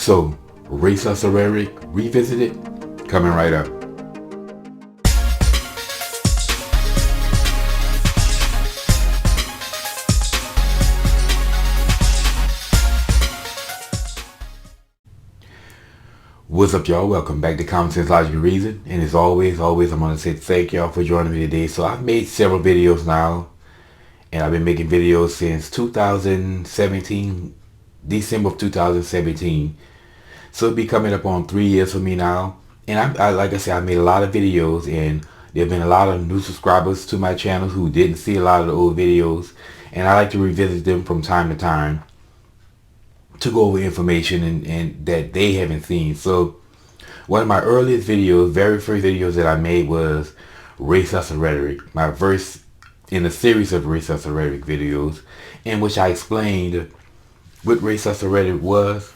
So, Race Hustle Rhetoric Revisited, coming right up. What's up, y'all? Welcome back to Common Sense, Logic, and Reason. And as always, I'm going to say thank y'all for joining me today. So I've made several videos now, and I've been making videos since 2017, December of 2017. So it'll be coming up on 3 years for me now. And I like I said, I made a lot of videos, and there have been a lot of new subscribers to my channel who didn't see a lot of the old videos. And I like to revisit them from time to time to go over information and that they haven't seen. So one of my earliest videos, very first videos that I made was Race Hustle Rhetoric. My first in a series of Race Hustle Rhetoric videos in which I explained what Race Hustle Rhetoric was.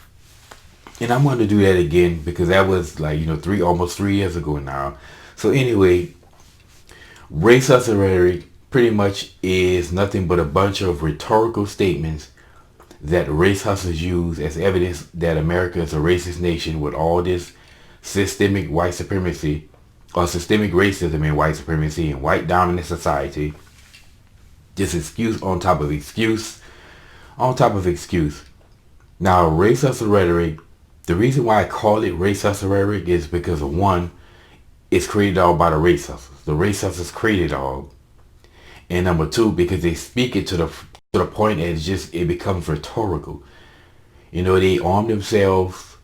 And I'm going to do that again because that was like, almost 3 years ago now. So anyway, Race Hustle Rhetoric pretty much is nothing but a bunch of rhetorical statements that race hustlers use as evidence that America is a racist nation with all this systemic white supremacy or systemic racism and white supremacy and white dominant society. Just excuse on top of excuse on top of excuse. Now, Race Hustle Rhetoric, the reason why I call it Race Hustle Rhetoric is because of one, it's created all by the race hustlers. The race hustlers created all. And number two, because they speak it to the point that it becomes rhetorical. They arm themselves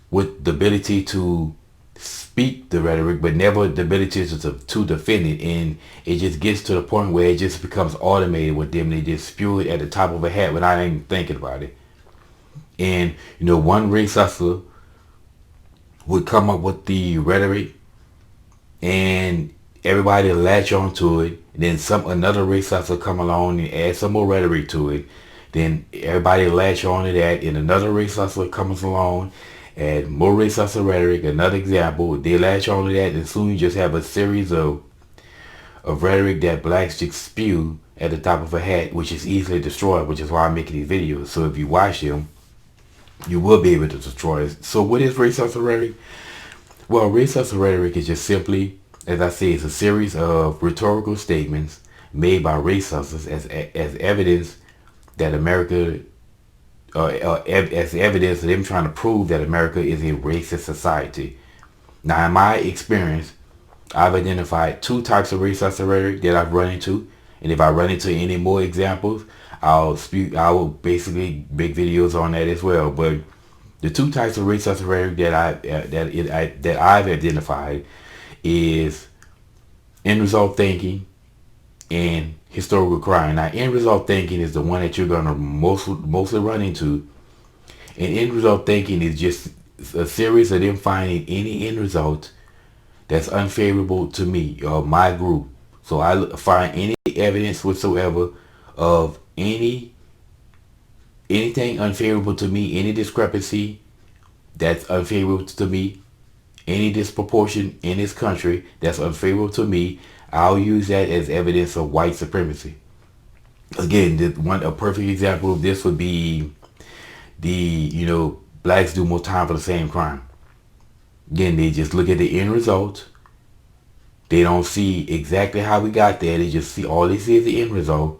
with the ability to speak the rhetoric, but never the ability to defend it. And it just gets to the point where it just becomes automated with them. They just spew it at the top of a hat without even thinking about it. And, one race hustler would come up with the rhetoric and everybody latch on to it. Then another race hustler come along and add some more rhetoric to it. Then everybody latch on to that, and another race hustler comes along, add more race hustler rhetoric. Another example, they latch on to that, and soon you just have a series of rhetoric that blacks just spew at the top of a hat, which is easily destroyed, which is why I'm making these videos. So if you watch them, you will be able to destroy it. So what is race hustle rhetoric? Well, race hustle rhetoric is just simply, as I say, it's a series of rhetorical statements made by race hustlers as evidence that America, as evidence of them trying to prove that America is a racist society. Now, in my experience, I've identified two types of race hustle rhetoric that I've run into, and if I run into any more examples, I will basically make videos on that as well. But the two types of race hustle rhetoric that I've identified is end result thinking and historical crime. Now, end result thinking is the one that you're gonna mostly run into, and end result thinking is just a series of them finding any end result that's unfavorable to me or my group. So I find any evidence whatsoever of anything unfavorable to me, any discrepancy that's unfavorable to me, any disproportion in this country that's unfavorable to me, I'll use that as evidence of white supremacy. Again, a perfect example of this would be blacks do more time for the same crime. Again, they just look at the end result. They don't see exactly how we got there. They just see, all they see is the end result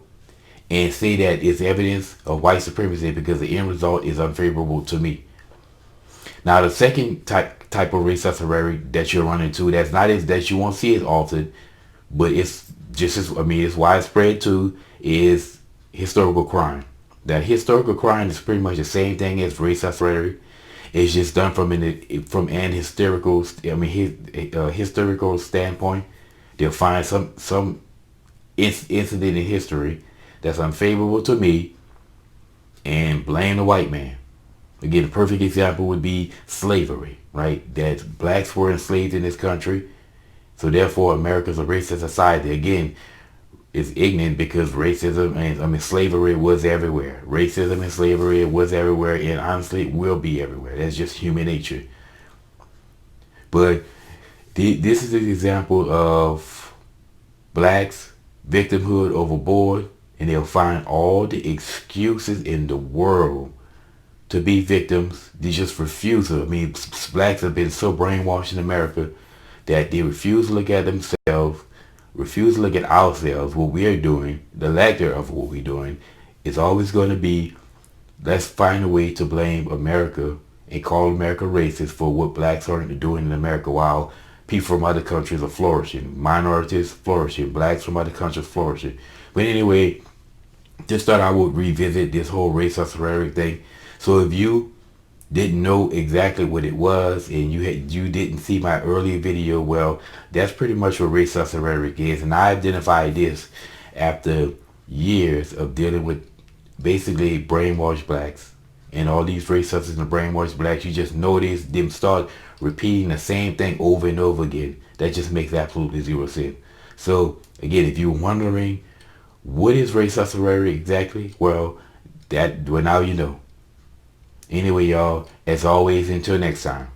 and say that it's evidence of white supremacy because the end result is unfavorable to me. Now, the second type of race hustle rhetoric that you're running into, that you won't see as often, but it's it's widespread too, is historical crime. That historical crime is pretty much the same thing as race hustle rhetoric. It's just done from an historical standpoint. They'll find some incident in history that's unfavorable to me and blame the white man. Again, a perfect example would be slavery, right? That blacks were enslaved in this country, so therefore America's a racist society. Again, it's ignorant because slavery was everywhere. Racism and slavery was everywhere, and honestly, it will be everywhere. That's just human nature. But this is an example of blacks, victimhood overboard, and they'll find all the excuses in the world to be victims. They just refuse to. I mean, blacks have been so brainwashed in America that they refuse to look at themselves, refuse to look at ourselves, what we're doing, the lack of what we're doing. Is always going to be, let's find a way to blame America and call America racist for what blacks are doing in America while people from other countries are flourishing, minorities flourishing, blacks from other countries flourishing. But anyway, just thought I would revisit this whole race us rhetoric thing. So if you didn't know exactly what it was and you didn't see my earlier video, well, that's pretty much what race us rhetoric is. And I identified this after years of dealing with basically brainwashed blacks and all these racists and the brainwashed blacks. You just notice them start repeating the same thing over and over again. That just makes absolutely zero sense. So again, if you're wondering what is race rhetoric exactly, well, now you know. Anyway, y'all, as always, until next time.